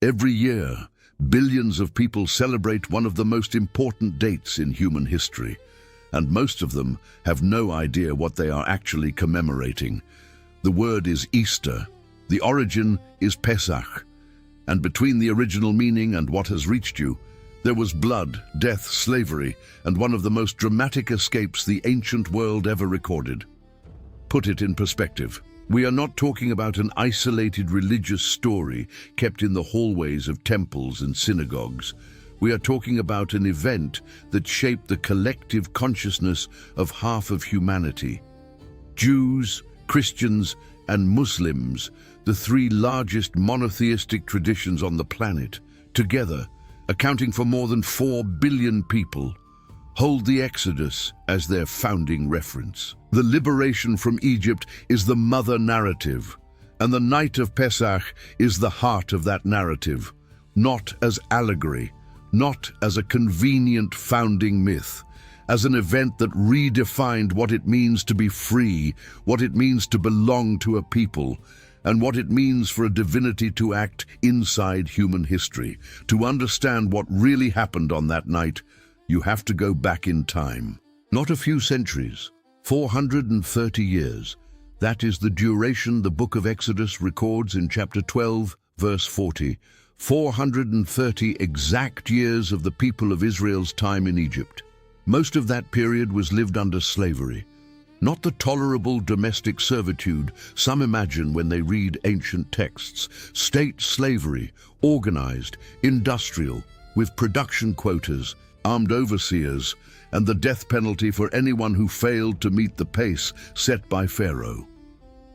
Every year, billions of people celebrate one of the most important dates in human history, and most of them have no idea what they are actually commemorating. The word is Easter. The origin is Pesach, and between the original meaning and what has reached you, there was blood, death, slavery, and one of the most dramatic escapes the ancient world ever recorded. Put it in perspective. We are not talking about an isolated religious story kept in the hallways of temples and synagogues. We are talking about an event that shaped the collective consciousness of half of humanity. Jews, Christians, and Muslims, the three largest monotheistic traditions on the planet, together accounting for more than 4 billion people, hold the Exodus as their founding reference. The liberation from Egypt is the mother narrative, and the night of Pesach is the heart of that narrative, not as allegory, not as a convenient founding myth, as an event that redefined what it means to be free, what it means to belong to a people, and what it means for a divinity to act inside human history. To understand what really happened on that night, you have to go back in time. Not a few centuries, 430 years. That is the duration the book of Exodus records in chapter 12, verse 40. 430 exact years of the people of Israel's time in Egypt. Most of that period was lived under slavery. Not the tolerable domestic servitude some imagine when they read ancient texts. State slavery, organized, industrial, with production quotas, armed overseers, and the death penalty for anyone who failed to meet the pace set by Pharaoh.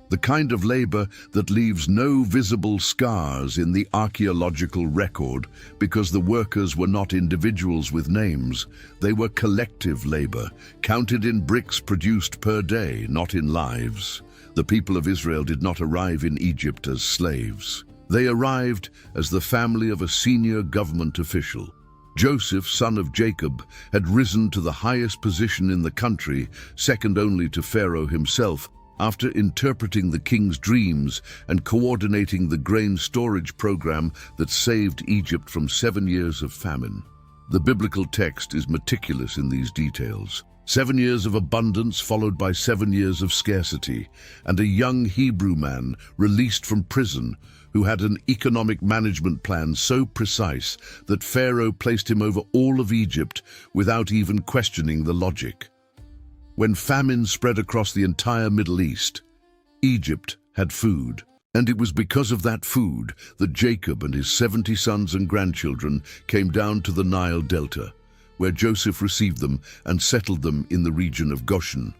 The kind of labor that leaves no visible scars in the archaeological record because the workers were not individuals with names. They were collective labor, counted in bricks produced per day, not in lives. The people of Israel did not arrive in Egypt as slaves. They arrived as the family of a senior government official. Joseph, son of Jacob, had risen to the highest position in the country, second only to Pharaoh himself, after interpreting the king's dreams and coordinating the grain storage program that saved Egypt from 7 years of famine. The biblical text is meticulous in these details. 7 years of abundance followed by 7 years of scarcity, and a young Hebrew man released from prison who had an economic management plan so precise that Pharaoh placed him over all of Egypt without even questioning the logic. When famine spread across the entire Middle East, Egypt had food, and it was because of that food that Jacob and his 70 sons and grandchildren came down to the Nile Delta, where Joseph received them and settled them in the region of Goshen,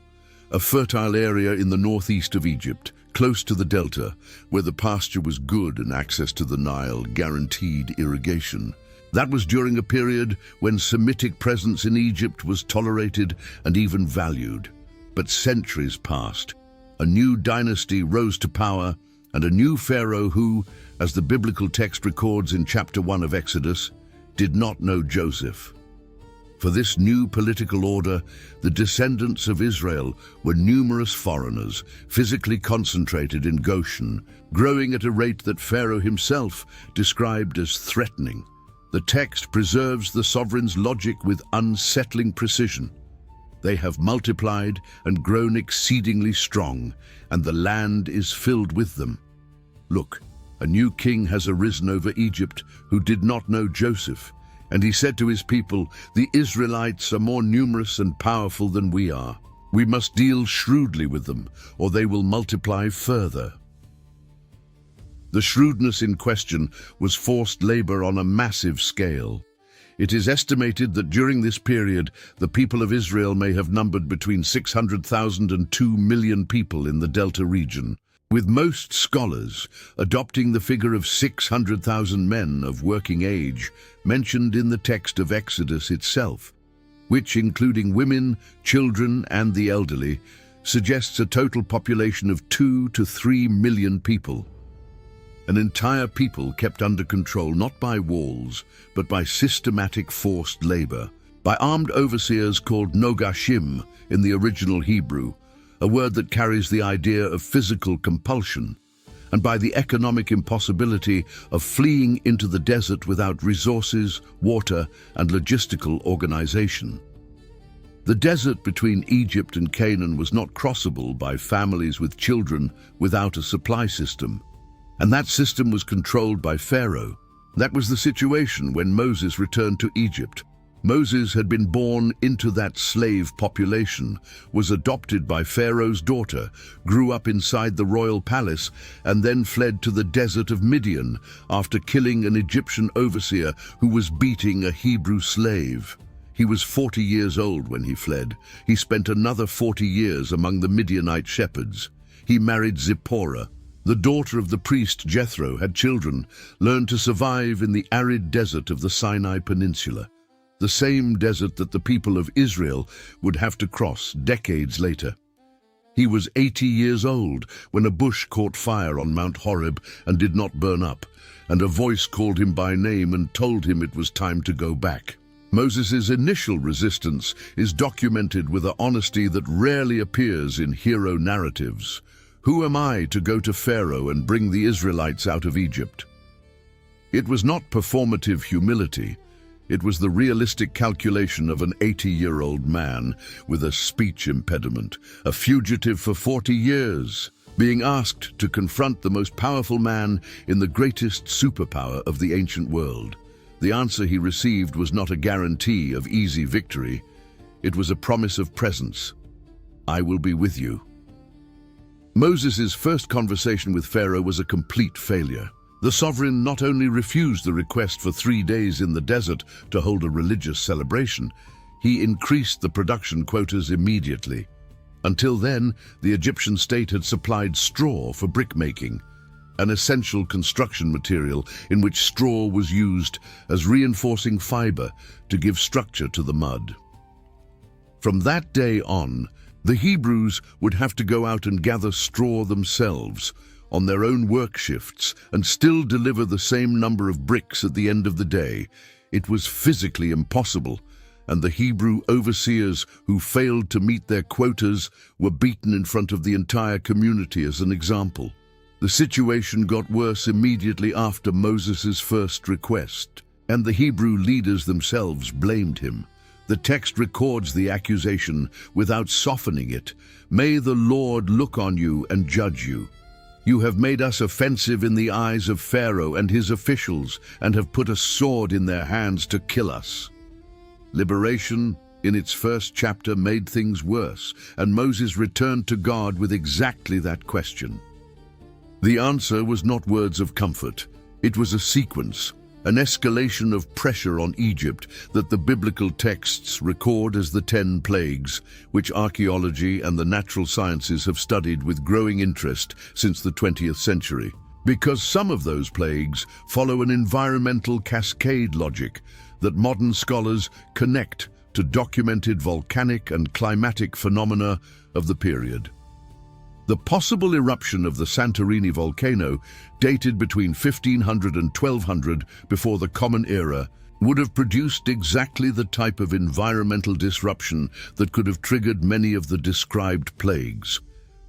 a fertile area in the northeast of Egypt, close to the delta, where the pasture was good and access to the Nile guaranteed irrigation. That was during a period when Semitic presence in Egypt was tolerated and even valued. But centuries passed. A new dynasty rose to power, and a new pharaoh who, as the biblical text records in chapter 1 of Exodus, did not know Joseph. For this new political order, the descendants of Israel were numerous foreigners, physically concentrated in Goshen, growing at a rate that Pharaoh himself described as threatening. The text preserves the sovereign's logic with unsettling precision. They have multiplied and grown exceedingly strong, and the land is filled with them. Look, a new king has arisen over Egypt who did not know Joseph, and he said to his people, "The Israelites are more numerous and powerful than we are. We must deal shrewdly with them, or they will multiply further." The shrewdness in question was forced labor on a massive scale. It is estimated that during this period, the people of Israel may have numbered between 600,000 and 2 million people in the Delta region, with most scholars adopting the figure of 600,000 men of working age mentioned in the text of Exodus itself, which, including women, children, and the elderly, suggests a total population of 2 to 3 million people. An entire people kept under control not by walls, but by systematic forced labor, by armed overseers called nogashim in the original Hebrew, a word that carries the idea of physical compulsion, and by the economic impossibility of fleeing into the desert without resources, water, and logistical organization. The desert between Egypt and Canaan was not crossable by families with children without a supply system, and that system was controlled by Pharaoh. That was the situation when Moses returned to Egypt. Moses had been born into that slave population, was adopted by Pharaoh's daughter, grew up inside the royal palace, and then fled to the desert of Midian after killing an Egyptian overseer who was beating a Hebrew slave. He was 40 years old when he fled. He spent another 40 years among the Midianite shepherds. He married Zipporah. The daughter of the priest Jethro had children, learned to survive in the arid desert of the Sinai Peninsula, the same desert that the people of Israel would have to cross decades later. He was 80 years old when a bush caught fire on Mount Horeb and did not burn up, and a voice called him by name and told him it was time to go back. Moses' initial resistance is documented with an honesty that rarely appears in hero narratives. "Who am I to go to Pharaoh and bring the Israelites out of Egypt?" It was not performative humility. It was the realistic calculation of an 80-year-old man with a speech impediment, a fugitive for 40 years, being asked to confront the most powerful man in the greatest superpower of the ancient world. The answer he received was not a guarantee of easy victory. It was a promise of presence. "I will be with you." Moses' first conversation with Pharaoh was a complete failure. The sovereign not only refused the request for 3 days in the desert to hold a religious celebration, he increased the production quotas immediately. Until then, the Egyptian state had supplied straw for brickmaking, an essential construction material in which straw was used as reinforcing fiber to give structure to the mud. From that day on, the Hebrews would have to go out and gather straw themselves, on their own work shifts, and still deliver the same number of bricks at the end of the day. It was physically impossible, and the Hebrew overseers who failed to meet their quotas were beaten in front of the entire community as an example. The situation got worse immediately after Moses' first request, and the Hebrew leaders themselves blamed him. The text records the accusation without softening it. "May the Lord look on you and judge you. You have made us offensive in the eyes of Pharaoh and his officials, and have put a sword in their hands to kill us." Liberation, in its first chapter, made things worse, and Moses returned to God with exactly that question. The answer was not words of comfort. It was a sequence, an escalation of pressure on Egypt that the biblical texts record as the 10 plagues, which archaeology and the natural sciences have studied with growing interest since the 20th century. Because some of those plagues follow an environmental cascade logic that modern scholars connect to documented volcanic and climatic phenomena of the period. The possible eruption of the Santorini volcano, dated between 1500 and 1200 before the Common Era, would have produced exactly the type of environmental disruption that could have triggered many of the described plagues.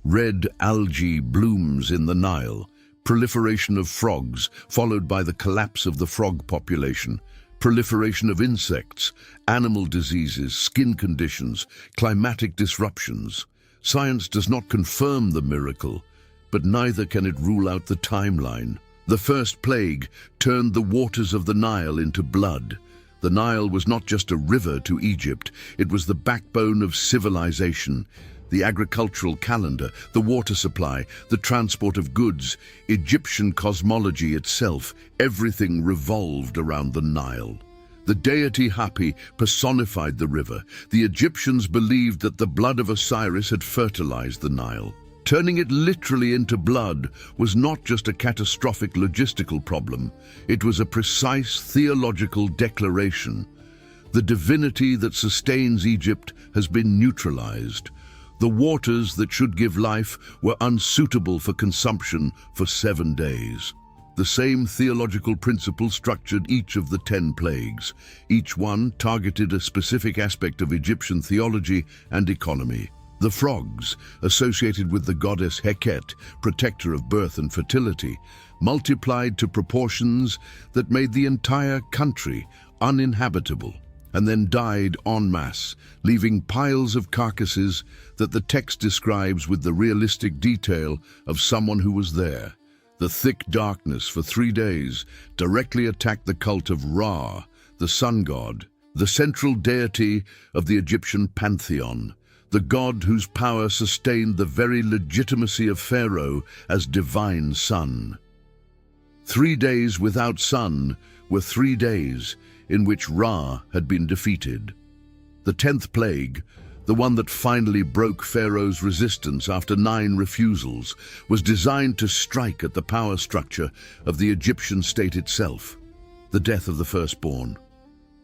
Red algae blooms in the Nile, proliferation of frogs followed by the collapse of the frog population, proliferation of insects, animal diseases, skin conditions, climatic disruptions. Science does not confirm the miracle, but neither can it rule out the timeline. The first plague turned the waters of the Nile into blood. The Nile was not just a river to Egypt, it was the backbone of civilization. The agricultural calendar, the water supply, the transport of goods, Egyptian cosmology itself, everything revolved around the Nile. The deity Hapi personified the river. The Egyptians believed that the blood of Osiris had fertilized the Nile. Turning it literally into blood was not just a catastrophic logistical problem, it was a precise theological declaration. The divinity that sustains Egypt has been neutralized. The waters that should give life were unsuitable for consumption for 7 days. The same theological principle structured each of the 10 plagues. Each one targeted a specific aspect of Egyptian theology and economy. The frogs, associated with the goddess Heket, protector of birth and fertility, multiplied to proportions that made the entire country uninhabitable, and then died en masse, leaving piles of carcasses that the text describes with the realistic detail of someone who was there. The thick darkness for 3 days directly attacked the cult of Ra, the sun god, the central deity of the Egyptian pantheon, the god whose power sustained the very legitimacy of Pharaoh as divine sun. 3 days without sun were 3 days in which Ra had been defeated. The 10th plague, the one that finally broke Pharaoh's resistance after 9 refusals, was designed to strike at the power structure of the Egyptian state itself, the death of the firstborn.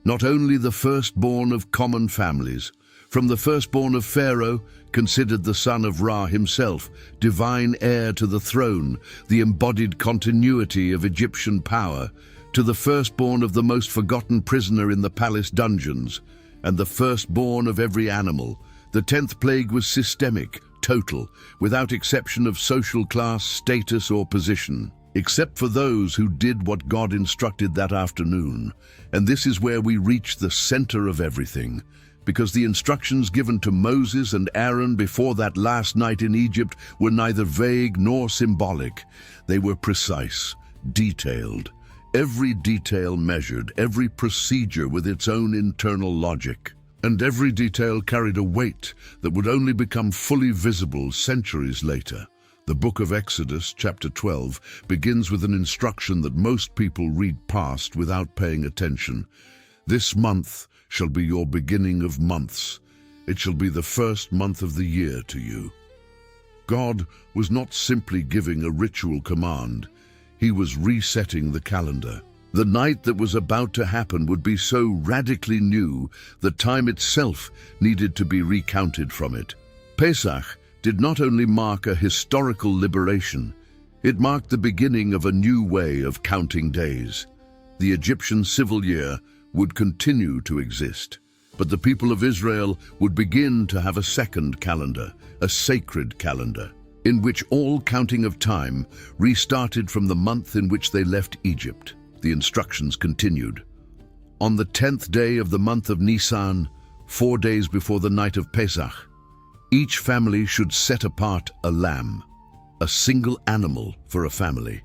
Not only the firstborn of common families, from the firstborn of Pharaoh, considered the son of Ra himself, divine heir to the throne, the embodied continuity of Egyptian power, to the firstborn of the most forgotten prisoner in the palace dungeons, and the firstborn of every animal. The 10th plague was systemic, total, without exception of social class, status, or position, except for those who did what God instructed that afternoon. And this is where we reach the center of everything, because the instructions given to Moses and Aaron before that last night in Egypt were neither vague nor symbolic. They were precise, detailed, every detail measured, every procedure with its own internal logic. And every detail carried a weight that would only become fully visible centuries later. The book of Exodus, chapter 12, begins with an instruction that most people read past without paying attention. This month shall be your beginning of months. It shall be the first month of the year to you. God was not simply giving a ritual command. He was resetting the calendar. The night that was about to happen would be so radically new that time itself needed to be recounted from it. Pesach did not only mark a historical liberation, it marked the beginning of a new way of counting days. The Egyptian civil year would continue to exist, but the people of Israel would begin to have a second calendar, a sacred calendar, in which all counting of time restarted from the month in which they left Egypt. The instructions continued. On the 10th day of the month of Nisan, 4 days before the night of Pesach, each family should set apart a lamb, a single animal for a family.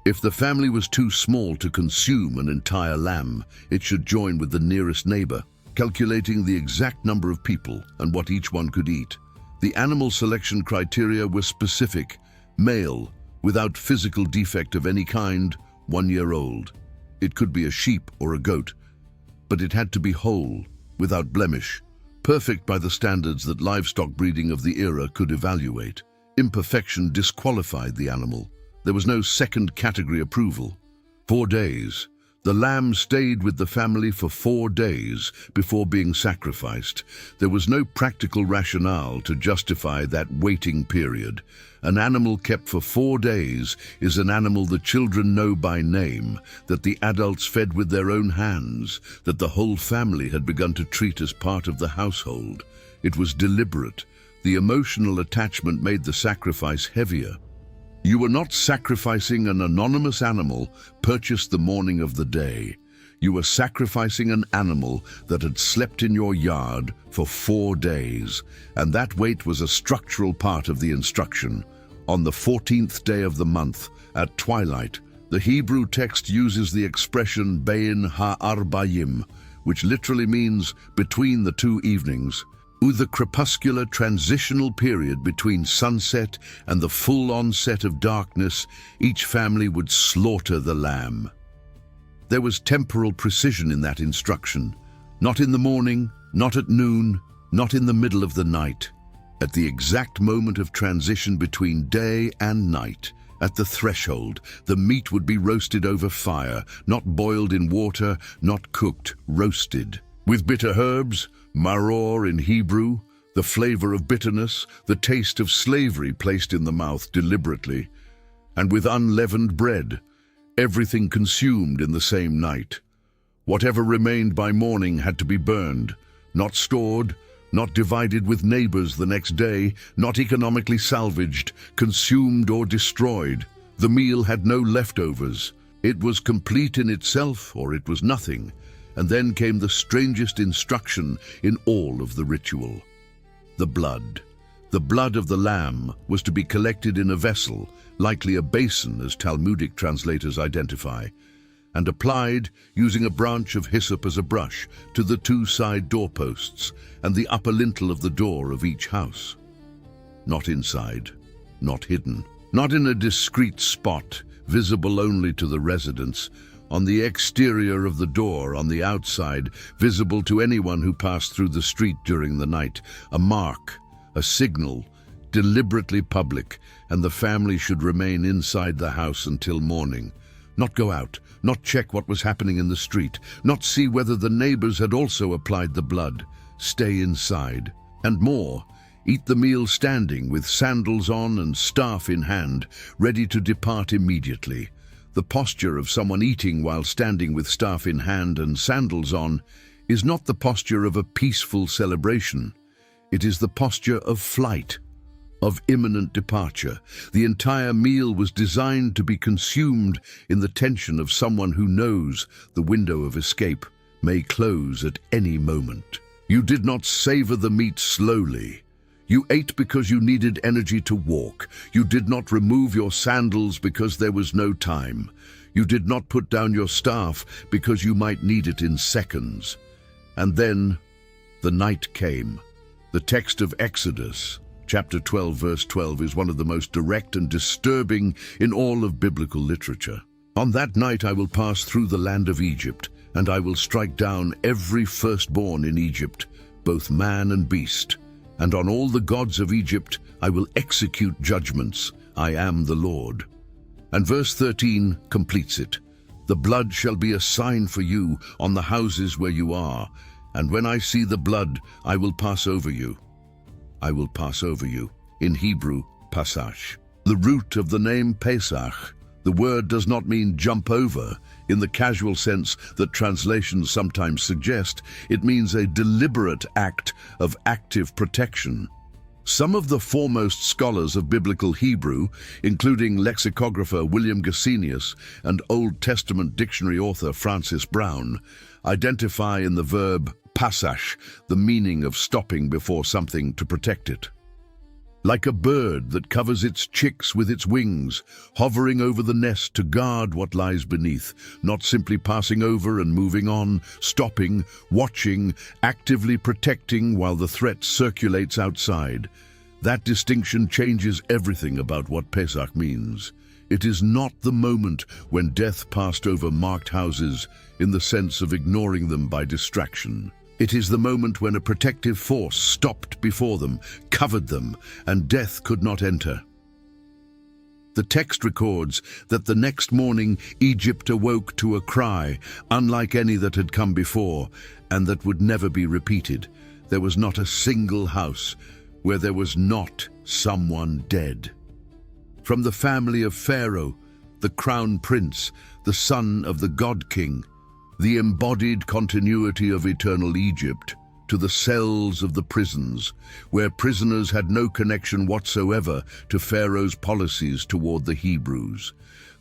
If the family was too small to consume an entire lamb, it should join with the nearest neighbor, calculating the exact number of people and what each one could eat. The animal selection criteria were specific: male, without physical defect of any kind, 1 year old. It could be a sheep or a goat, but it had to be whole, without blemish, perfect by the standards that livestock breeding of the era could evaluate. Imperfection disqualified the animal. There was no second category approval. 4 days. The lamb stayed with the family for 4 days before being sacrificed. There was no practical rationale to justify that waiting period. An animal kept for 4 days is an animal the children know by name, that the adults fed with their own hands, that the whole family had begun to treat as part of the household. It was deliberate. The emotional attachment made the sacrifice heavier. You were not sacrificing an anonymous animal purchased the morning of the day. You were sacrificing an animal that had slept in your yard for 4 days, and that wait was a structural part of the instruction. On the 14th day of the month, at twilight, the Hebrew text uses the expression Bein ha'arbayim, which literally means between the 2 evenings. The crepuscular transitional period between sunset and the full onset of darkness, each family would slaughter the lamb. There was temporal precision in that instruction. Not in the morning, not at noon, not in the middle of the night. At the exact moment of transition between day and night, at the threshold, the meat would be roasted over fire, not boiled in water, not cooked, roasted. With bitter herbs, maror in Hebrew, the flavor of bitterness, the taste of slavery placed in the mouth deliberately, and with unleavened bread, everything consumed in the same night. Whatever remained by morning had to be burned, not stored, not divided with neighbors the next day, not economically salvaged, consumed or destroyed. The meal had no leftovers. It was complete in itself, or it was nothing. And then came the strangest instruction in all of the ritual. The blood. The blood of the lamb was to be collected in a vessel, likely a basin as Talmudic translators identify, and applied, using a branch of hyssop as a brush, to the two side doorposts and the upper lintel of the door of each house. Not inside, not hidden, not in a discreet spot, visible only to the residents, on the exterior of the door, on the outside, visible to anyone who passed through the street during the night, a mark, a signal, deliberately public, and the family should remain inside the house until morning. Not go out, not check what was happening in the street, not see whether the neighbors had also applied the blood. Stay inside. And more, eat the meal standing with sandals on and staff in hand, ready to depart immediately. The posture of someone eating while standing with staff in hand and sandals on is not the posture of a peaceful celebration. It is the posture of flight, of imminent departure. The entire meal was designed to be consumed in the tension of someone who knows the window of escape may close at any moment. You did not savor the meat slowly. You ate because you needed energy to walk. You did not remove your sandals because there was no time. You did not put down your staff because you might need it in seconds. And then the night came. The text of Exodus, chapter 12, verse 12, is one of the most direct and disturbing in all of biblical literature. On that night I will pass through the land of Egypt, and I will strike down every firstborn in Egypt, both man and beast. And on all the gods of Egypt I will execute judgments. I am the Lord. And verse 13 completes it. The blood shall be a sign for you on the houses where you are, and when I see the blood, I will pass over you. I will pass over you. In Hebrew, Pasash. The root of the name Pesach. The word does not mean jump over, in the casual sense that translations sometimes suggest. It means a deliberate act of active protection. Some of the foremost scholars of biblical Hebrew, including lexicographer William Gesenius and Old Testament dictionary author Francis Brown, identify in the verb pasash the meaning of stopping before something to protect it. Like a bird that covers its chicks with its wings, hovering over the nest to guard what lies beneath, not simply passing over and moving on, stopping, watching, actively protecting while the threat circulates outside. That distinction changes everything about what Pesach means. It is not the moment when death passed over marked houses in the sense of ignoring them by distraction. It is the moment when a protective force stopped before them, covered them, and death could not enter. The text records that the next morning Egypt awoke to a cry, unlike any that had come before, and that would never be repeated. There was not a single house where there was not someone dead. From the family of Pharaoh, the crown prince, the son of the God King, the embodied continuity of eternal Egypt, to the cells of the prisons, where prisoners had no connection whatsoever to Pharaoh's policies toward the Hebrews.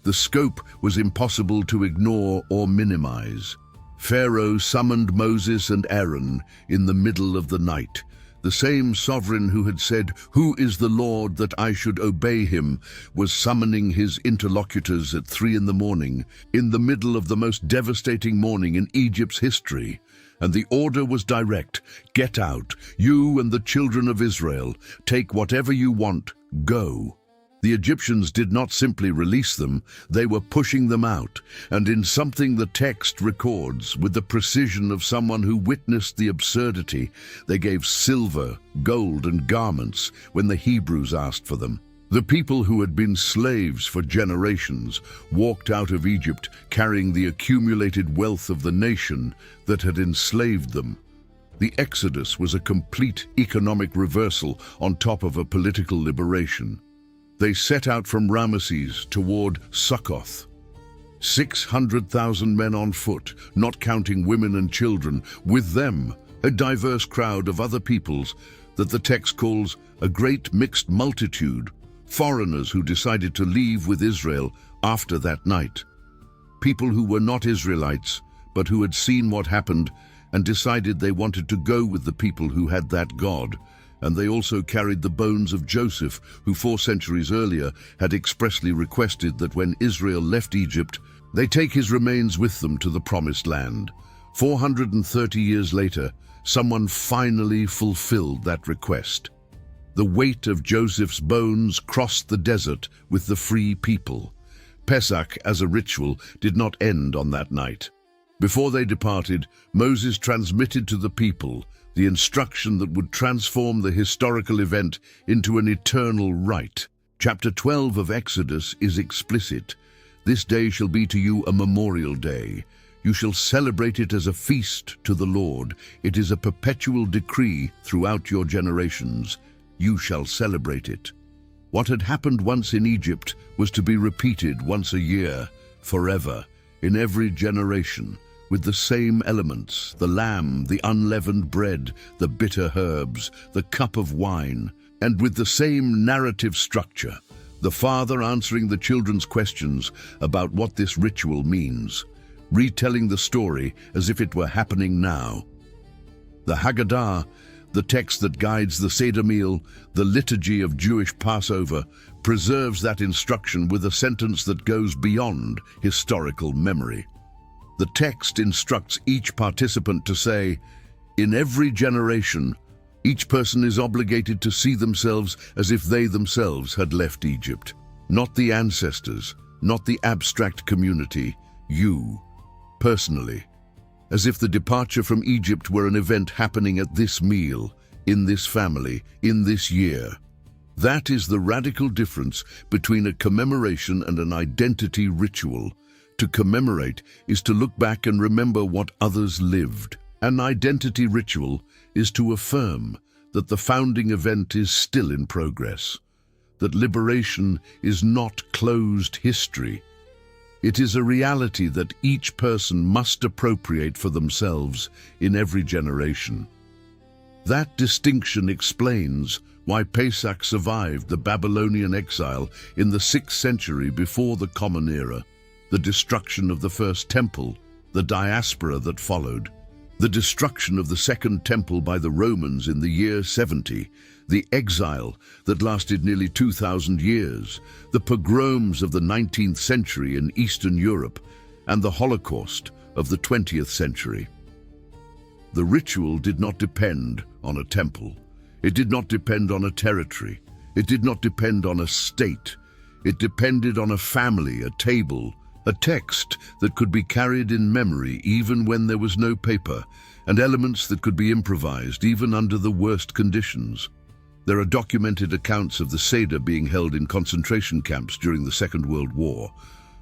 The scope was impossible to ignore or minimize. Pharaoh summoned Moses and Aaron in the middle of the night. The same sovereign who had said, "Who is the Lord that I should obey him?" was summoning his interlocutors at 3 a.m, in the middle of the most devastating morning in Egypt's history. And the order was direct: get out, you and the children of Israel. Take whatever you want, go. The Egyptians did not simply release them, they were pushing them out, and in something the text records with the precision of someone who witnessed the absurdity, they gave silver, gold, and garments when the Hebrews asked for them. The people who had been slaves for generations walked out of Egypt carrying the accumulated wealth of the nation that had enslaved them. The Exodus was a complete economic reversal on top of a political liberation. They set out from Ramesses toward Sukkoth. 600,000 men on foot, not counting women and children. With them a diverse crowd of other peoples that the text calls a great mixed multitude, foreigners who decided to leave with Israel after that night. People who were not Israelites, but who had seen what happened and decided they wanted to go with the people who had that God. And they also carried the bones of Joseph, who 4 centuries earlier had expressly requested that when Israel left Egypt, they take his remains with them to the Promised Land. 430 years later, someone finally fulfilled that request. The weight of Joseph's bones crossed the desert with the free people. Pesach, as a ritual, did not end on that night. Before they departed, Moses transmitted to the people the instruction that would transform the historical event into an eternal rite. Chapter 12 of Exodus is explicit. This day shall be to you a memorial day. You shall celebrate it as a feast to the Lord. It is a perpetual decree throughout your generations. You shall celebrate it. What had happened once in Egypt was to be repeated once a year, forever, in every generation, with the same elements: the lamb, the unleavened bread, the bitter herbs, the cup of wine, and with the same narrative structure, the father answering the children's questions about what this ritual means, retelling the story as if it were happening now. The Haggadah, the text that guides the Seder meal, the liturgy of Jewish Passover, preserves that instruction with a sentence that goes beyond historical memory. The text instructs each participant to say, in every generation, each person is obligated to see themselves as if they themselves had left Egypt. Not the ancestors, not the abstract community, you, personally. As if the departure from Egypt were an event happening at this meal, in this family, in this year. That is the radical difference between a commemoration and an identity ritual. To commemorate is to look back and remember what others lived. An identity ritual is to affirm that the founding event is still in progress, that liberation is not closed history. It is a reality that each person must appropriate for themselves in every generation. That distinction explains why Pesach survived the Babylonian exile in the 6th century before the Common Era, the destruction of the First Temple, the diaspora that followed, the destruction of the Second Temple by the Romans in the year 70, the exile that lasted nearly 2,000 years, the pogroms of the 19th century in Eastern Europe, and the Holocaust of the 20th century. The ritual did not depend on a temple. It did not depend on a territory. It did not depend on a state. It depended on a family, a table, a text that could be carried in memory even when there was no paper, and elements that could be improvised even under the worst conditions. There are documented accounts of the Seder being held in concentration camps during the Second World War,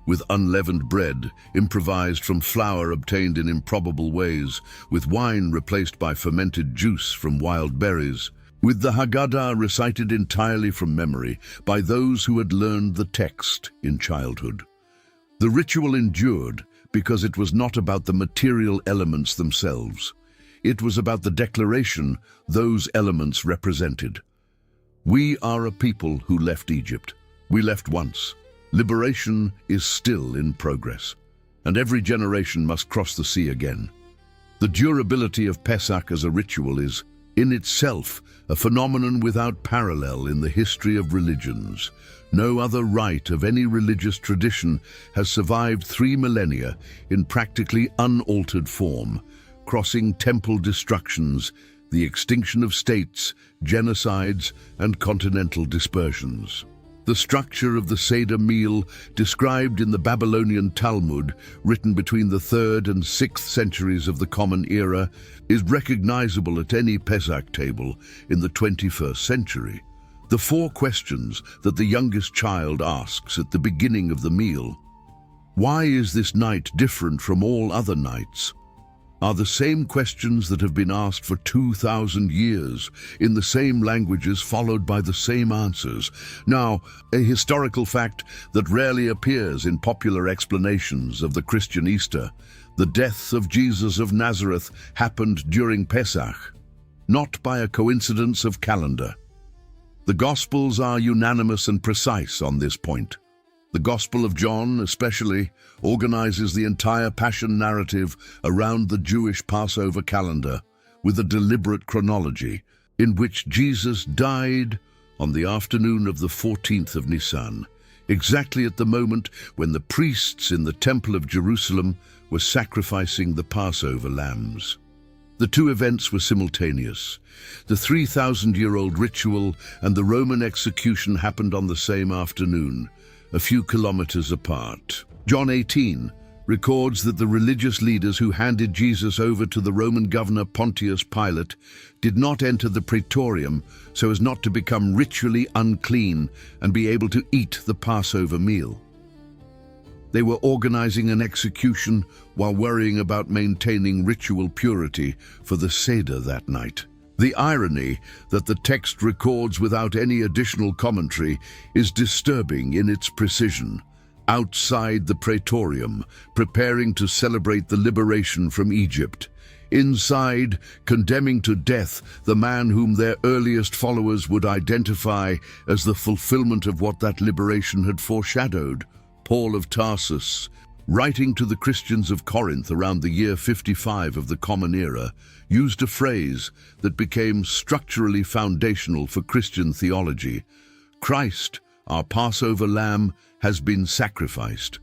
with unleavened bread improvised from flour obtained in improbable ways, with wine replaced by fermented juice from wild berries, with the Haggadah recited entirely from memory by those who had learned the text in childhood. The ritual endured because it was not about the material elements themselves. It was about the declaration those elements represented. We are a people who left Egypt. We left once. Liberation is still in progress, and every generation must cross the sea again. The durability of Pesach as a ritual is, in itself, a phenomenon without parallel in the history of religions. No other rite of any religious tradition has survived 3 millennia in practically unaltered form, crossing temple destructions, the extinction of states, genocides, and continental dispersions. The structure of the Seder meal, described in the Babylonian Talmud, written between the 3rd and 6th centuries of the Common Era, is recognizable at any Pesach table in the 21st century. The 4 questions that the youngest child asks at the beginning of the meal, why is this night different from all other nights, are the same questions that have been asked for 2,000 years, in the same languages followed by the same answers. Now, a historical fact that rarely appears in popular explanations of the Christian Easter, The death of Jesus of Nazareth happened during Pesach, not by a coincidence of calendar. The Gospels are unanimous and precise on this point. The Gospel of John, especially, organizes the entire Passion narrative around the Jewish Passover calendar with a deliberate chronology in which Jesus died on the afternoon of the 14th of Nisan, exactly at the moment when the priests in the Temple of Jerusalem were sacrificing the Passover lambs. The two events were simultaneous. The 3,000-year-old ritual and the Roman execution happened on the same afternoon, a few kilometers apart. John 18 records that the religious leaders who handed Jesus over to the Roman governor Pontius Pilate did not enter the praetorium so as not to become ritually unclean and be able to eat the Passover meal. They were organizing an execution while worrying about maintaining ritual purity for the Seder that night. The irony that the text records without any additional commentary is disturbing in its precision. Outside the praetorium, preparing to celebrate the liberation from Egypt. Inside, condemning to death the man whom their earliest followers would identify as the fulfillment of what that liberation had foreshadowed. Paul of Tarsus, writing to the Christians of Corinth around the year 55 of the Common Era, used a phrase that became structurally foundational for Christian theology. Christ, our Passover lamb, has been sacrificed.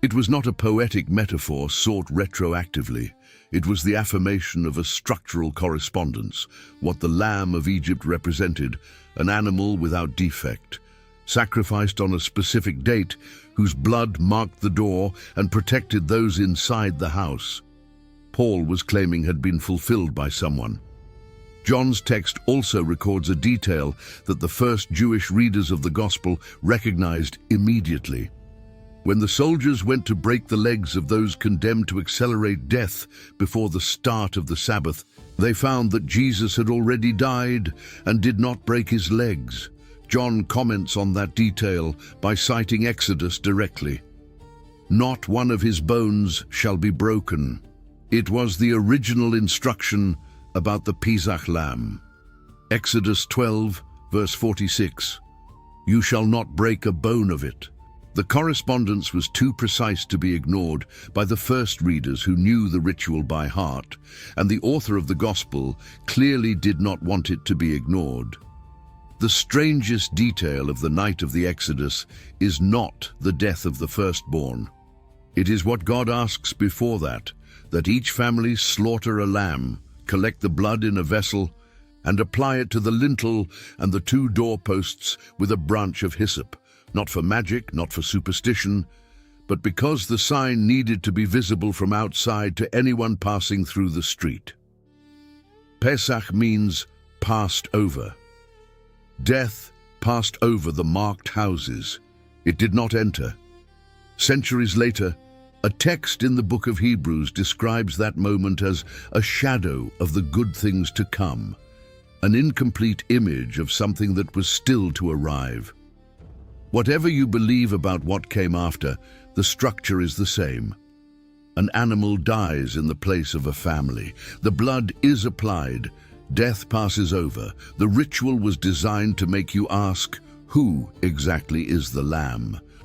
It was not a poetic metaphor sought retroactively. It was the affirmation of a structural correspondence, what the Lamb of Egypt represented, an animal without defect, sacrificed on a specific date, whose blood marked the door and protected those inside the house. Paul was claiming had been fulfilled by someone. John's text also records a detail that the first Jewish readers of the Gospel recognized immediately. When the soldiers went to break the legs of those condemned to accelerate death before the start of the Sabbath, they found that Jesus had already died and did not break his legs. John comments on that detail by citing Exodus directly. Not one of his bones shall be broken. It was the original instruction about the Pesach lamb. Exodus 12, verse 46. You shall not break a bone of it. The correspondence was too precise to be ignored by the first readers who knew the ritual by heart, and the author of the Gospel clearly did not want it to be ignored. The strangest detail of the night of the Exodus is not the death of the firstborn. It is what God asks before that each family slaughter a lamb, collect the blood in a vessel, and apply it to the lintel and the two doorposts with a branch of hyssop, not for magic, not for superstition, but because the sign needed to be visible from outside to anyone passing through the street. Pesach means passed over. Death passed over the marked houses. It did not enter. Centuries later, a text in the book of Hebrews describes that moment as a shadow of the good things to come, an incomplete image of something that was still to arrive. Whatever you believe about what came after, the structure is the same. An animal dies in the place of a family. The blood is applied. Death passes over. The ritual was designed to make you ask, who exactly is the lamb?